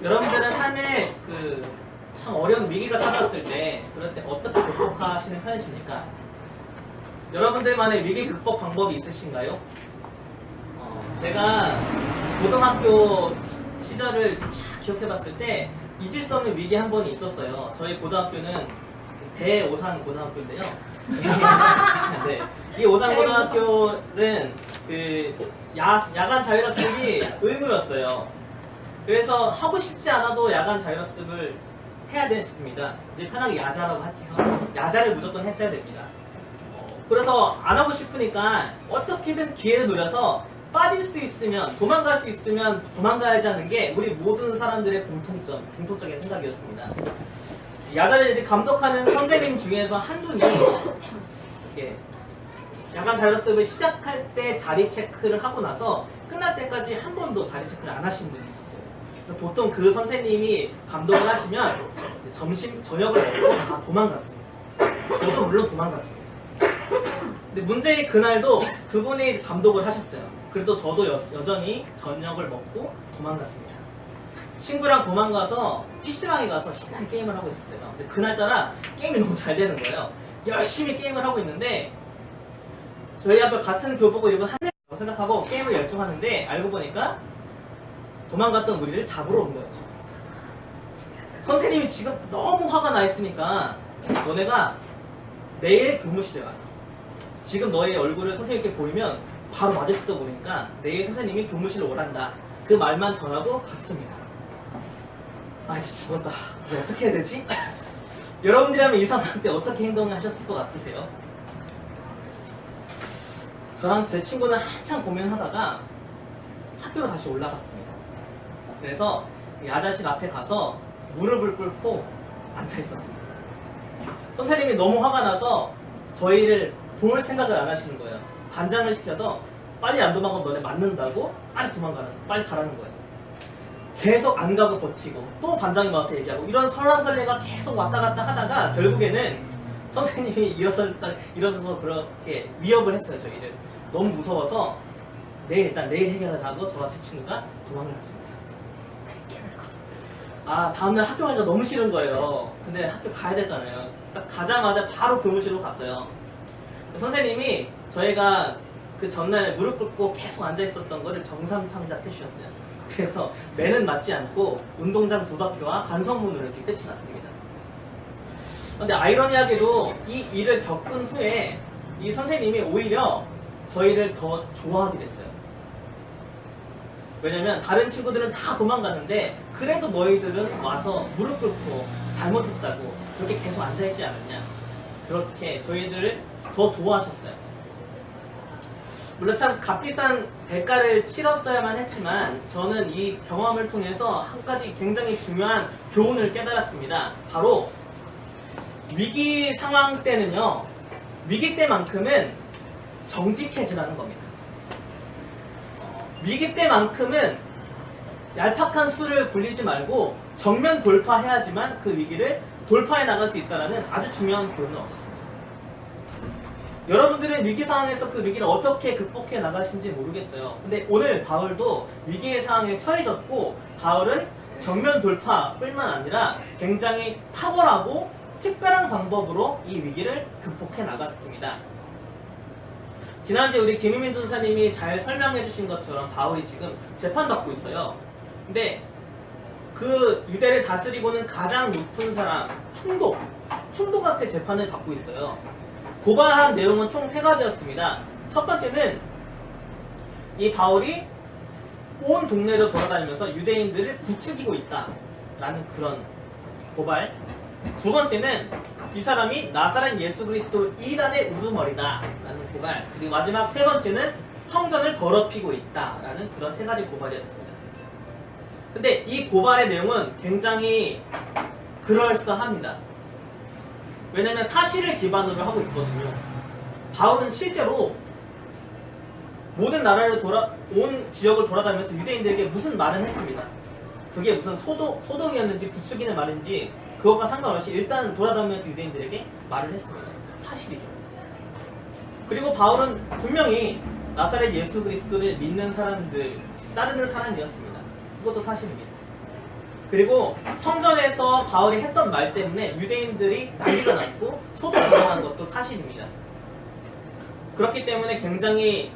여러분들은 삶에 참 어려운 위기가 찾아왔을 때 그럴 때 어떻게 극복하시는 편이십니까? 여러분들만의 위기 극복 방법이 있으신가요? 제가 고등학교 시절을 기억해봤을 때 잊을 수 없는 위기 한 번이 있었어요. 저희 고등학교는 대오산 고등학교인데요. 네, 이 오산 고등학교는 야간 자율학습이 의무였어요. 그래서 하고 싶지 않아도 야간 자율학습을 해야 됐습니다. 이제 편하게 야자라고 할게요. 야자를 무조건 했어야 됩니다. 그래서 안 하고 싶으니까 어떻게든 기회를 노려서 빠질 수 있으면, 도망갈 수 있으면 도망가야지 하는 게 우리 모든 사람들의 공통적인 생각이었습니다. 야자를 이제 감독하는 선생님 중에서 한분이 야간 자율학습을 시작할 때 자리 체크를 하고 나서 끝날 때까지 한 번도 자리 체크를 안 하신 분이 있었어요. 그래서 보통 그 선생님이 감독을 하시면 저녁을 먹고 다 도망갔습니다. 저도 물론 도망갔습니다. 근데 문제의 그날도 그분이 감독을 하셨어요. 그래도 저도 여전히 저녁을 먹고 도망갔습니다. 친구랑 도망가서 PC방에 가서 신나게 게임을 하고 있었어요. 근데 그날따라 게임이 너무 잘 되는 거예요. 열심히 게임을 하고 있는데 저희 앞에 같은 교복을 입은 한 애라고 생각하고 게임을 열중하는데 알고 보니까 도망갔던 우리를 잡으러 온 거예요. 선생님이 지금 너무 화가 나 있으니까 너네가 내일 교무실에 와. 지금 너의 얼굴을 선생님께 보이면 바로 맞을지도 모르니까 내일 선생님이 교무실에 오란다. 그 말만 전하고 갔습니다. 아 이제 죽었다. 이제 어떻게 해야 되지? 여러분들이라면 이 상황 때 어떻게 행동하셨을 것 같으세요? 저랑 제 친구는 한참 고민하다가 학교로 다시 올라갔습니다. 그래서 야자실 앞에 가서 무릎을 꿇고 앉아 있었습니다. 선생님이 너무 화가 나서 저희를 볼 생각을 안 하시는 거예요. 반장을 시켜서 빨리 안 도망가면 너네 맞는다고 빨리 가라는 거예요. 계속 안 가고 버티고 또 반장이 와서 얘기하고 이런 설왕설래가 계속 왔다 갔다 하다가 결국에는 선생님이 일어서서 그렇게 위협을 했어요. 저희를 너무 무서워서 내일 해결하자고 저와 제 친구가 도망을 갔습니다. 다음날 학교 가기가 너무 싫은 거예요. 근데 학교 가야 되잖아요. 딱 가자마자 바로 교무실로 갔어요. 선생님이 저희가 그 전날 무릎 꿇고 계속 앉아 있었던 거를 정삼참작 해주셨어요. 그래서 매는 맞지 않고 운동장 2바퀴와 반성문으로 이렇게 끝이 났습니다. 근데 아이러니하게도 이 일을 겪은 후에 이 선생님이 오히려 저희를 더 좋아하게 됐어요. 왜냐면 다른 친구들은 다 도망갔는데 그래도 너희들은 와서 무릎 꿇고 잘못했다고 그렇게 계속 앉아있지 않았냐. 그렇게 저희들을 더 좋아하셨어요. 물론 참 값비싼 대가를 치렀어야만 했지만 저는 이 경험을 통해서 한 가지 굉장히 중요한 교훈을 깨달았습니다. 바로 위기 상황 때는요, 위기 때만큼은 정직해지라는 겁니다. 위기 때만큼은 얄팍한 수를 굴리지 말고 정면 돌파해야지만 그 위기를 돌파해 나갈 수 있다는 아주 중요한 교훈을 얻었습니다. 여러분들은 위기 상황에서 그 위기를 어떻게 극복해 나가신지 모르겠어요. 근데 오늘 바울도 위기의 상황에 처해졌고 바울은 정면 돌파뿐만 아니라 굉장히 탁월하고 특별한 방법으로 이 위기를 극복해 나갔습니다. 지난주에 우리 김희민 전사님이 잘 설명해 주신 것처럼 바울이 지금 재판받고 있어요. 근데 그 유대를 다스리고는 가장 높은 사람, 총독한테 재판을 받고 있어요. 고발한 내용은 총 3가지였습니다. 첫 번째는 이 바울이 온 동네로 돌아다니면서 유대인들을 부추기고 있다라는 그런 고발. 두 번째는 이 사람이 나사렛 예수 그리스도 이단의 우두머리다라는 고발. 그리고 마지막 3번째는 성전을 더럽히고 있다라는 그런 3가지 고발이었습니다. 근데 이 고발의 내용은 굉장히 그럴싸합니다. 왜냐면 사실을 기반으로 하고 있거든요. 바울은 실제로 모든 나라를 온 지역을 돌아다니면서 유대인들에게 무슨 말을 했습니다. 그게 무슨 소동이었는지 부추기는 말인지 그것과 상관없이 일단 돌아다니면서 유대인들에게 말을 했습니다. 사실이죠. 그리고 바울은 분명히 나사렛 예수 그리스도를 믿는 사람들, 따르는 사람이었습니다. 그것도 사실입니다. 그리고 성전에서 바울이 했던 말 때문에 유대인들이 난리가 났고 소동이 일어난 것도 사실입니다. 그렇기 때문에 굉장히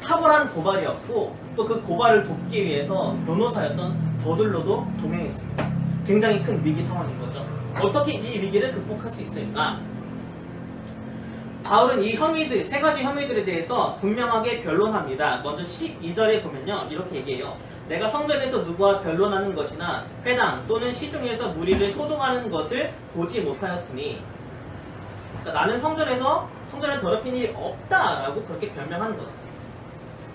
탁월한 고발이었고 또 그 고발을 돕기 위해서 변호사였던 더들로도 동행했습니다. 굉장히 큰 위기 상황인 거죠. 어떻게 이 위기를 극복할 수 있을까? 바울은 이 혐의들, 세 가지 혐의들에 대해서 분명하게 변론합니다. 먼저 12절에 보면요, 이렇게 얘기해요. 내가 성전에서 누구와 변론하는 것이나 회당 또는 시중에서 무리를 소동하는 것을 보지 못하였으니, 그러니까 나는 성전을 더럽힌 일이 없다라고 그렇게 변명하는 거죠.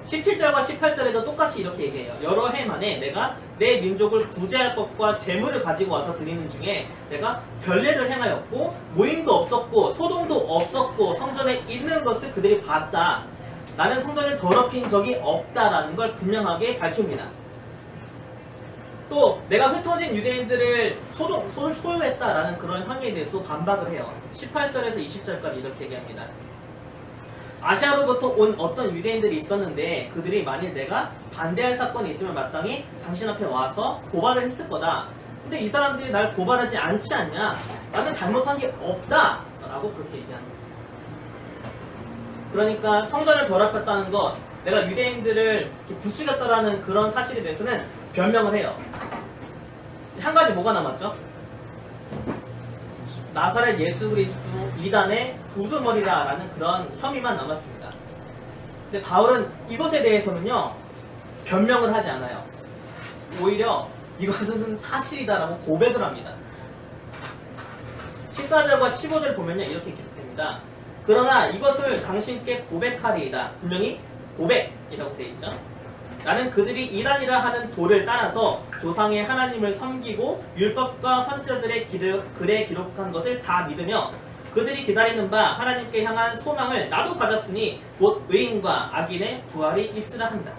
17절과 18절에도 똑같이 이렇게 얘기해요. 여러 해 만에 내가 내 민족을 구제할 것과 재물을 가지고 와서 드리는 중에 내가 별례를 행하였고 모임도 없었고 소동도 없었고 성전에 있는 것을 그들이 봤다. 나는 성전을 더럽힌 적이 없다라는 걸 분명하게 밝힙니다. 또 내가 흩어진 유대인들을 소유했다라는 그런 혐의에 대해서 반박을 해요. 18절에서 20절까지 이렇게 얘기합니다. 아시아로부터 온 어떤 유대인들이 있었는데 그들이 만일 내가 반대할 사건이 있으면 마땅히 당신 앞에 와서 고발을 했을 거다. 근데 이 사람들이 날 고발하지 않지 않냐? 나는 잘못한 게 없다! 라고 그렇게 얘기합니다. 그러니까 성전을 더럽혔다는 것, 내가 유대인들을 부추겼다라는 그런 사실에 대해서는 변명을 해요. 한 가지 뭐가 남았죠? 나사렛 예수 그리스도 이단의 우두머리다라는 그런 혐의만 남았습니다. 근데 바울은 이것에 대해서는요, 변명을 하지 않아요. 오히려 이것은 사실이다라고 고백을 합니다. 14절과 15절 보면요, 이렇게 기록됩니다. 그러나 이것을 당신께 고백하리이다. 분명히 고백이라고 되어 있죠. 나는 그들이 이단이라 하는 도를 따라서 조상의 하나님을 섬기고 율법과 선지자들의 글에 기록한 것을 다 믿으며 그들이 기다리는 바 하나님께 향한 소망을 나도 가졌으니 곧 의인과 악인의 부활이 있으라 한다.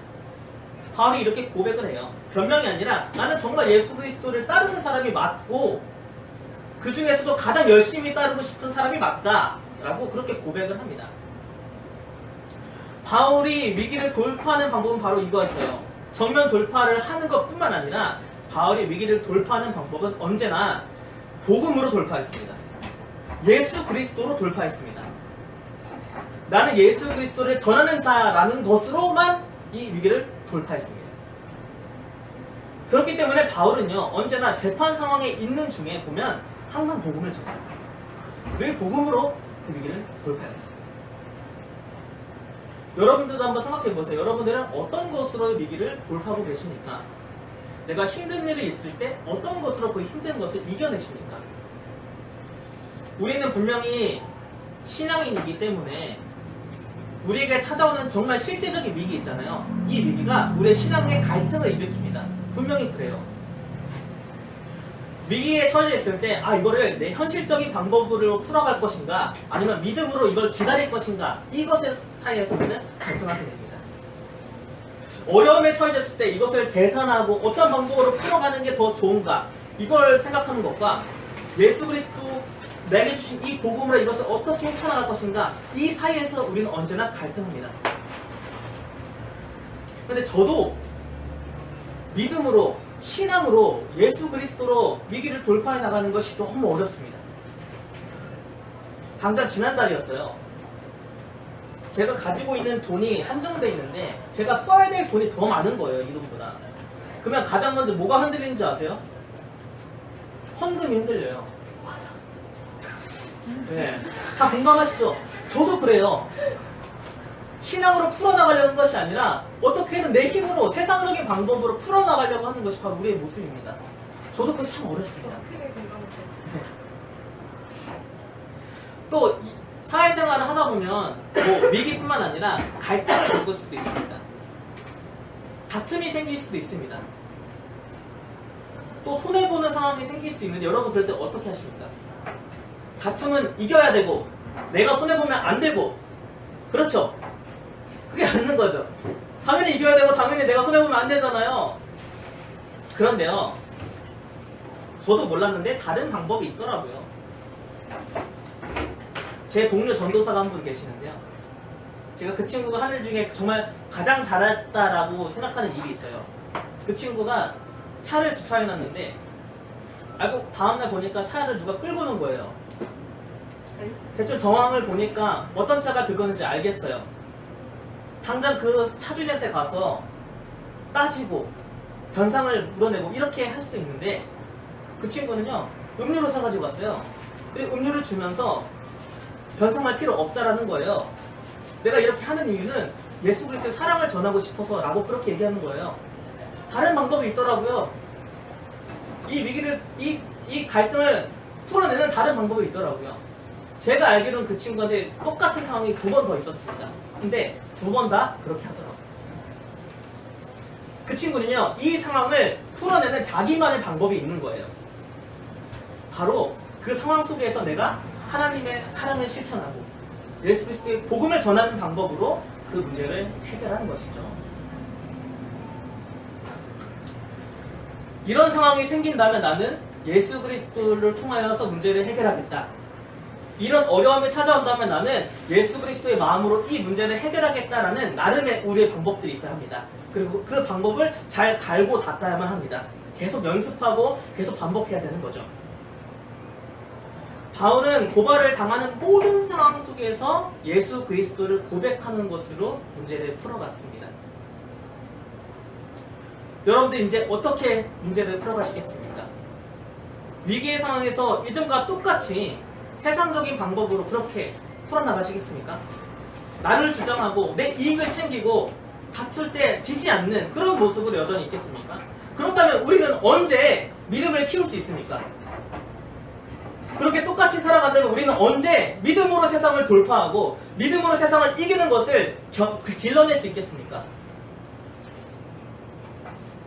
바울이 이렇게 고백을 해요. 변명이 아니라 나는 정말 예수 그리스도를 따르는 사람이 맞고 그 중에서도 가장 열심히 따르고 싶은 사람이 맞다 라고 그렇게 고백을 합니다. 바울이 위기를 돌파하는 방법은 바로 이거였어요. 정면 돌파를 하는 것뿐만 아니라 바울이 위기를 돌파하는 방법은 언제나 복음으로 돌파했습니다. 예수 그리스도로 돌파했습니다. 나는 예수 그리스도를 전하는 자라는 것으로만 이 위기를 돌파했습니다. 그렇기 때문에 바울은요, 언제나 재판 상황에 있는 중에 보면 항상 복음을 전해요. 늘 복음으로 그 위기를 돌파했습니다. 여러분들도 한번 생각해 보세요. 여러분들은 어떤 것으로 위기를 돌파하고 계십니까? 내가 힘든 일이 있을 때 어떤 것으로 그 힘든 것을 이겨내십니까? 우리는 분명히 신앙인이기 때문에 우리에게 찾아오는 정말 실제적인 위기 있잖아요. 이 위기가 우리의 신앙의 갈등을 일으킵니다. 분명히 그래요. 위기에 처해 있을 때 이거를 내 현실적인 방법으로 풀어갈 것인가 아니면 믿음으로 이걸 기다릴 것인가 이것의 사이에서 우리는 갈등하게 됩니다. 어려움에 처해졌을 때 이것을 계산하고 어떤 방법으로 풀어가는 게 더 좋은가 이걸 생각하는 것과 예수 그리스도 내게 주신 이 복음으로 이것을 어떻게 헤쳐나갈 것인가 이 사이에서 우리는 언제나 갈등합니다. 그런데 저도 믿음으로 신앙으로 예수 그리스도로 위기를 돌파해 나가는 것이 너무 어렵습니다. 당장 지난달이었어요. 제가 가지고 있는 돈이 한정되어 있는데 제가 써야 될 돈이 더 많은 거예요. 이 돈보다. 그러면 가장 먼저 뭐가 흔들리는 줄 아세요? 헌금이 흔들려요. 맞아. 네. 다 공감하시죠? 저도 그래요. 신앙으로 풀어나가려는 것이 아니라 어떻게든 내 힘으로 세상적인 방법으로 풀어나가려고 하는 것이 바로 우리의 모습입니다. 저도 그것이 참 어렵습니다. 네. 또 사회생활을 하다 보면 뭐 위기뿐만 아니라 갈등을 겪을 수도 있습니다. 다툼이 생길 수도 있습니다. 또 손해보는 상황이 생길 수 있는데 여러분 그럴 때 어떻게 하십니까? 다툼은 이겨야 되고 내가 손해보면 안 되고 그렇죠? 그게 맞는 거죠. 당연히 이겨야 되고 당연히 내가 손해보면 안 되잖아요. 그런데요, 저도 몰랐는데 다른 방법이 있더라고요. 제 동료 전도사가 한 분 계시는데요, 제가 그 친구가 하는 일 중에 정말 가장 잘했다라고 생각하는 일이 있어요. 그 친구가 차를 주차해놨는데 알고 다음날 보니까 차를 누가 끌고 오는 거예요. 대충 정황을 보니까 어떤 차가 긁었는지 알겠어요. 당장 그 차주인한테 가서 따지고 변상을 물어내고 이렇게 할 수도 있는데 그 친구는요 음료를 사가지고 왔어요. 그리고 음료를 주면서 변상할 필요 없다라는 거예요. 내가 이렇게 하는 이유는 예수 그리스도의 사랑을 전하고 싶어서 라고 그렇게 얘기하는 거예요. 다른 방법이 있더라고요. 이 위기를 이 갈등을 풀어내는 다른 방법이 있더라고요. 제가 알기로는 그 친구한테 똑같은 상황이 2번 더 있었습니다. 근데 2번 다 그렇게 하더라고요. 그 친구는요 이 상황을 풀어내는 자기만의 방법이 있는 거예요. 바로 그 상황 속에서 내가 하나님의 사랑을 실천하고 예수 그리스도의 복음을 전하는 방법으로 그 문제를 해결하는 것이죠. 이런 상황이 생긴다면 나는 예수 그리스도를 통하여서 문제를 해결하겠다. 이런 어려움이 찾아온다면 나는 예수 그리스도의 마음으로 이 문제를 해결하겠다라는 나름의 우리의 방법들이 있어야 합니다. 그리고 그 방법을 잘 갈고 닦아야만 합니다. 계속 연습하고 계속 반복해야 되는 거죠. 바울은 고발을 당하는 모든 상황 속에서 예수 그리스도를 고백하는 것으로 문제를 풀어갔습니다. 여러분들 이제 어떻게 문제를 풀어가시겠습니까? 위기의 상황에서 이전과 똑같이 세상적인 방법으로 그렇게 풀어나가시겠습니까? 나를 주장하고 내 이익을 챙기고 다툴 때 지지 않는 그런 모습으로 여전히 있겠습니까? 그렇다면 우리는 언제 믿음을 키울 수 있습니까? 그렇게 똑같이 살아간다면 우리는 언제 믿음으로 세상을 돌파하고 믿음으로 세상을 이기는 것을 길러낼 수 있겠습니까?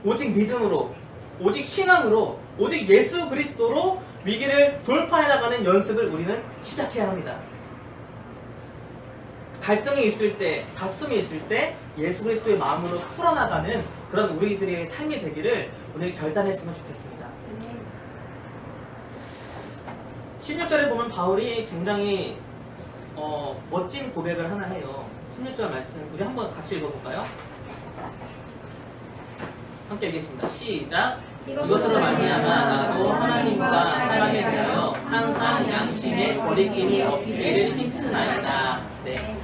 오직 믿음으로, 오직 신앙으로, 오직 예수 그리스도로 위기를 돌파해 나가는 연습을 우리는 시작해야 합니다. 갈등이 있을 때, 다툼이 있을 때 예수 그리스도의 마음으로 풀어나가는 그런 우리들의 삶이 되기를 오늘 결단했으면 좋겠습니다. 16절에 보면 바울이 굉장히 멋진 고백을 하나 해요. 16절 말씀 우리 한번 같이 읽어볼까요? 함께 읽겠습니다. 시작. 이것으로 말미암아 나도 하나님과 사람에 대하여 항상 양심의 거리낌이 없기를 힘쓰나이다. 네.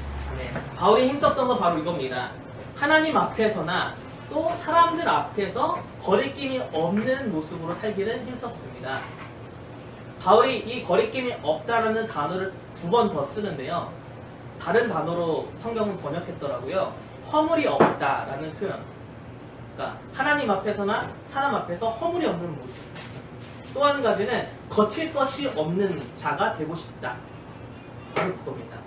바울이 힘썼던 건 바로 이겁니다. 하나님 앞에서나 또 사람들 앞에서 거리낌이 없는 모습으로 살기를 힘썼습니다. 바울이 이 거리낌이 없다라는 단어를 2번 더 쓰는데요. 다른 단어로 성경은 번역했더라고요. 허물이 없다라는 표현. 그러니까 하나님 앞에서나 사람 앞에서 허물이 없는 모습. 또 한 가지는 거칠 것이 없는 자가 되고 싶다. 바로 그겁니다.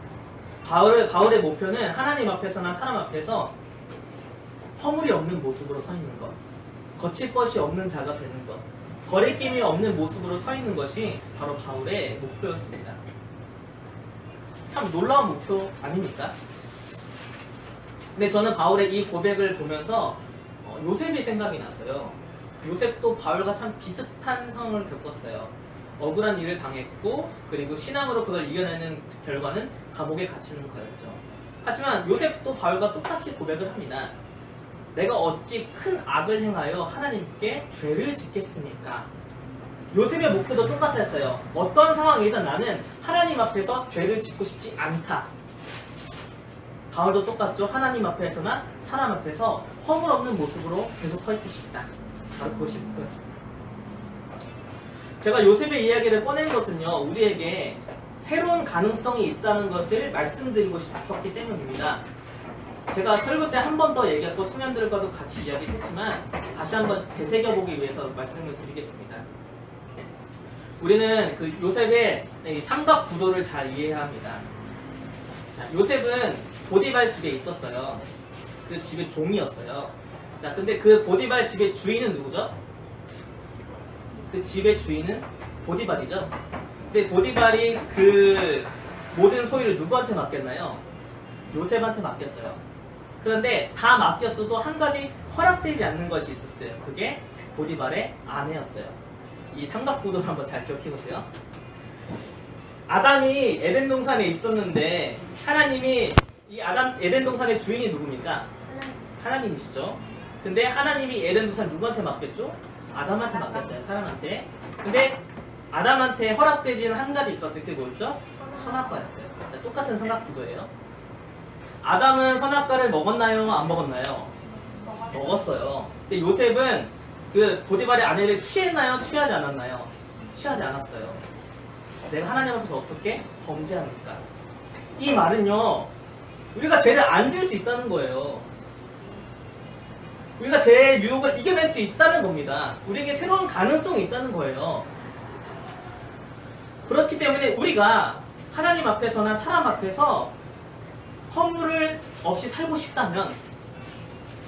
바울의 목표는 하나님 앞에서나 사람 앞에서 허물이 없는 모습으로 서 있는 것. 거칠 것이 없는 자가 되는 것. 거리낌이 없는 모습으로 서 있는 것이 바로 바울의 목표였습니다. 참 놀라운 목표 아닙니까? 근데 저는 바울의 이 고백을 보면서 요셉이 생각이 났어요. 요셉도 바울과 참 비슷한 상황을 겪었어요. 억울한 일을 당했고 그리고 신앙으로 그걸 이겨내는 결과는 감옥에 갇히는 거였죠. 하지만 요셉도 바울과 똑같이 고백을 합니다. 내가 어찌 큰 악을 행하여 하나님께 죄를 짓겠습니까? 요셉의 목표도 똑같았어요. 어떤 상황이든 나는 하나님 앞에서 죄를 짓고 싶지 않다. 바울도 똑같죠. 하나님 앞에서나 사람 앞에서 허물 없는 모습으로 계속 서 있고 싶다. 바로 그것이 목표였습니다. 제가 요셉의 이야기를 꺼낸 것은요, 우리에게 새로운 가능성이 있다는 것을 말씀드리고 싶었기 때문입니다. 제가 설교 때 한 번 더 얘기했고 청년들과도 같이 이야기했지만 다시 한번 되새겨보기 위해서 말씀을 드리겠습니다. 우리는 그 요셉의 삼각 구도를 잘 이해해야 합니다. 자, 요셉은 보디발 집에 있었어요. 그 집의 종이었어요. 자, 근데 그 보디발 집의 주인은 누구죠? 그 집의 주인은 보디발이죠. 근데 보디발이 그 모든 소유를 누구한테 맡겼나요? 요셉한테 맡겼어요. 그런데 다 맡겼어도 한 가지 허락되지 않는 것이 있었어요. 그게 보디발의 아내였어요. 이 삼각구도를 한번 잘 기억해보세요. 아담이 에덴 동산에 있었는데 하나님이 이 에덴 동산의 주인이 누굽니까? 하나님이시죠. 근데 하나님이 에덴 동산 누구한테 맡겼죠? 아담한테 맡겼어요. 사람한테. 근데 아담한테 허락되지는 한 가지 있었을 때 뭐였죠? 선악과였어요. 똑같은 선악구도예요. 아담은 선악과를 먹었나요? 안 먹었나요? 먹었어요. 근데 요셉은 그 보디발의 아내를 취했나요? 취하지 않았나요? 취하지 않았어요. 내가 하나님 앞에서 어떻게 범죄합니까? 이 말은요, 우리가 죄를 안 지을 수 있다는 거예요. 우리가 죄의 유혹을 이겨낼 수 있다는 겁니다. 우리에게 새로운 가능성이 있다는 거예요. 그렇기 때문에 우리가 하나님 앞에서나 사람 앞에서 허물을 없이 살고 싶다면,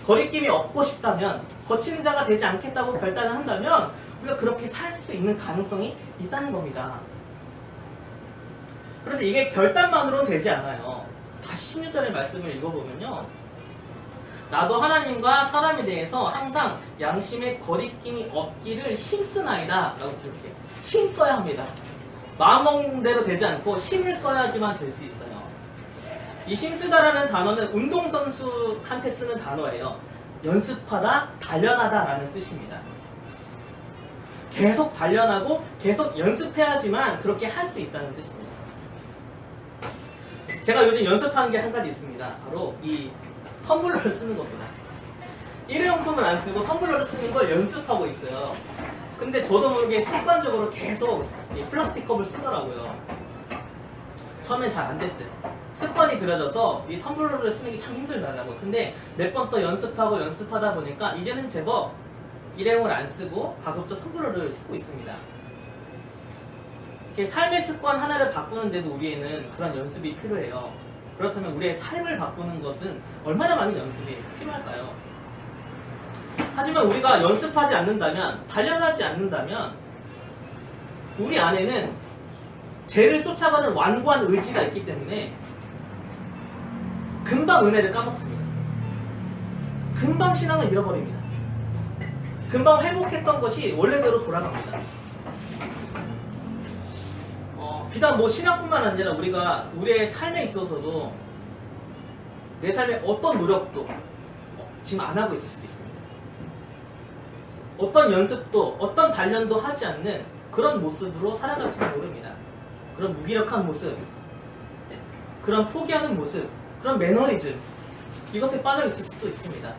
거리낌이 없고 싶다면, 거치는 자가 되지 않겠다고 결단을 한다면 우리가 그렇게 살 수 있는 가능성이 있다는 겁니다. 그런데 이게 결단만으로는 되지 않아요. 다시 16절의 말씀을 읽어보면요, 나도 하나님과 사람에 대해서 항상 양심의 거리낌이 없기를 힘쓰나이다 라고 이렇게 힘써야 합니다. 마음먹는 대로 되지 않고 힘을 써야지만 될 수 있어요. 이 힘쓰다라는 단어는 운동선수한테 쓰는 단어예요. 연습하다, 단련하다 라는 뜻입니다. 계속 단련하고 계속 연습해야지만 그렇게 할 수 있다는 뜻입니다. 제가 요즘 연습하는 게 한 가지 있습니다. 바로 이 텀블러를 쓰는 겁니다. 일회용품을 안 쓰고 텀블러를 쓰는 걸 연습하고 있어요. 근데 저도 모르게 습관적으로 계속 이 플라스틱 컵을 쓰더라고요. 처음엔 잘 안 됐어요. 습관이 들여져서 이 텀블러를 쓰는 게 참 힘들더라고요. 근데 몇 번 또 연습하고 연습하다 보니까 이제는 제법 일회용을 안 쓰고 가급적 텀블러를 쓰고 있습니다. 이렇게 삶의 습관 하나를 바꾸는데도 우리에는 그런 연습이 필요해요. 그렇다면 우리의 삶을 바꾸는 것은 얼마나 많은 연습이 필요할까요? 하지만 우리가 연습하지 않는다면, 단련하지 않는다면 우리 안에는 죄를 쫓아가는 완고한 의지가 있기 때문에 금방 은혜를 까먹습니다. 금방 신앙을 잃어버립니다. 금방 회복했던 것이 원래대로 돌아갑니다. 비단 뭐 신앙뿐만 아니라 우리가 우리의 삶에 있어서도 내 삶에 어떤 노력도 지금 안 하고 있을 수도 있습니다. 어떤 연습도 어떤 단련도 하지 않는 그런 모습으로 살아갈지도 모릅니다. 그런 무기력한 모습, 그런 포기하는 모습, 그런 매너리즘, 이것에 빠져 있을 수도 있습니다.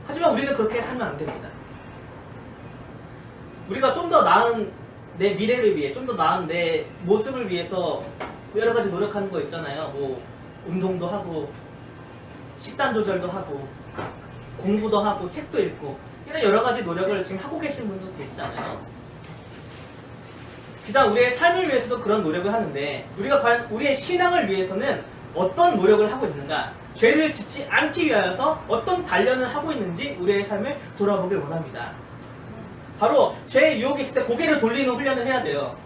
하지만 우리는 그렇게 살면 안 됩니다. 우리가 좀 더 나은 내 미래를 위해, 좀 더 나은 내 모습을 위해서 여러 가지 노력하는 거 있잖아요. 뭐 운동도 하고, 식단 조절도 하고, 공부도 하고, 책도 읽고, 이런 여러 가지 노력을 지금 하고 계신 분도 계시잖아요. 비단 우리의 삶을 위해서도 그런 노력을 하는데, 우리가 과연 우리의 신앙을 위해서는 어떤 노력을 하고 있는가, 죄를 짓지 않기 위하여서 어떤 단련을 하고 있는지 우리의 삶을 돌아보길 원합니다. 바로 죄의 유혹이 있을 때 고개를 돌리는 훈련을 해야 돼요.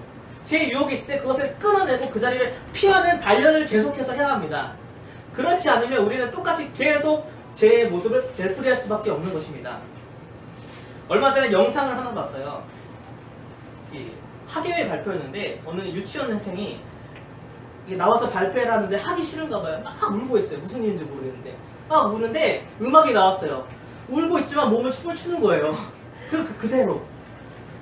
죄의 유혹이 있을 때 그것을 끊어내고 그 자리를 피하는 단련을 계속해서 해야 합니다. 그렇지 않으면 우리는 똑같이 계속 죄의 모습을 되풀이할 수밖에 없는 것입니다. 얼마 전에 영상을 하나 봤어요. 학예회 발표였는데 어느 유치원생이 나와서 발표를 하는데 하기 싫은가 봐요. 막 울고 있어요. 무슨 일인지 모르겠는데 막 우는데 음악이 나왔어요. 울고 있지만 몸을 춤을 추는 거예요. 그대로.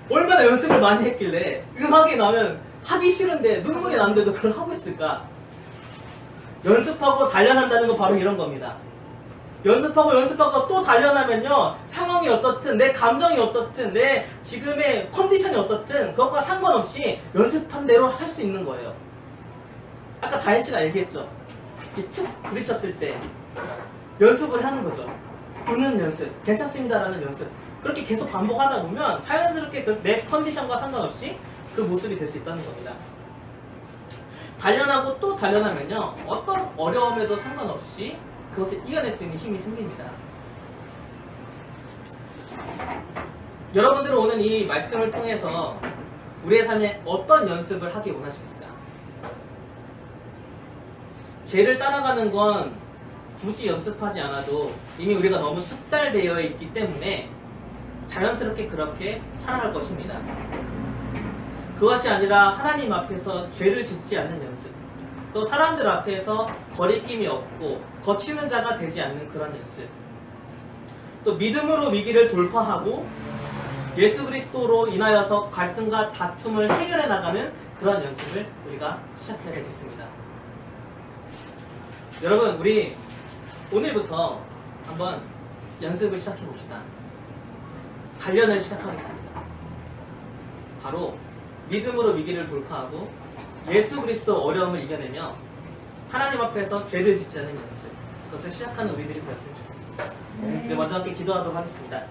얼마나 연습을 많이 했길래 음악이 나면 하기 싫은데 눈물이 나는데도 그걸 하고 있을까? 연습하고 단련한다는 건 바로 이런 겁니다. 연습하고 또 단련하면요, 상황이 어떻든 내 감정이 어떻든 내 지금의 컨디션이 어떻든 그것과 상관없이 연습한 대로 살 수 있는 거예요. 아까 다혜 씨가 얘기했죠. 툭 부딪혔을 때 연습을 하는 거죠. 우는 연습, 괜찮습니다라는 연습. 그렇게 계속 반복하다 보면 자연스럽게 내 컨디션과 상관없이 그 모습이 될 수 있다는 겁니다. 단련하고 또 단련하면요, 어떤 어려움에도 상관없이 그것을 이겨낼 수 있는 힘이 생깁니다. 여러분들은 오늘 이 말씀을 통해서 우리의 삶에 어떤 연습을 하기 원하십니까? 죄를 따라가는 건 굳이 연습하지 않아도 이미 우리가 너무 숙달되어 있기 때문에 자연스럽게 그렇게 살아갈 것입니다. 그것이 아니라 하나님 앞에서 죄를 짓지 않는 연습, 또 사람들 앞에서 거리낌이 없고 거치는 자가 되지 않는 그런 연습, 또 믿음으로 위기를 돌파하고 예수 그리스도로 인하여서 갈등과 다툼을 해결해 나가는 그런 연습을 우리가 시작해야 되겠습니다. 여러분, 우리 오늘부터 한번 연습을 시작해 봅시다. 단련을 시작하겠습니다. 바로 믿음으로 위기를 돌파하고 예수 그리스도 어려움을 이겨내며 하나님 앞에서 죄를 짓지 않는 연습, 그것을 시작하는 우리들이 되었으면 좋겠습니다. 네, 먼저 함께 기도하도록 하겠습니다.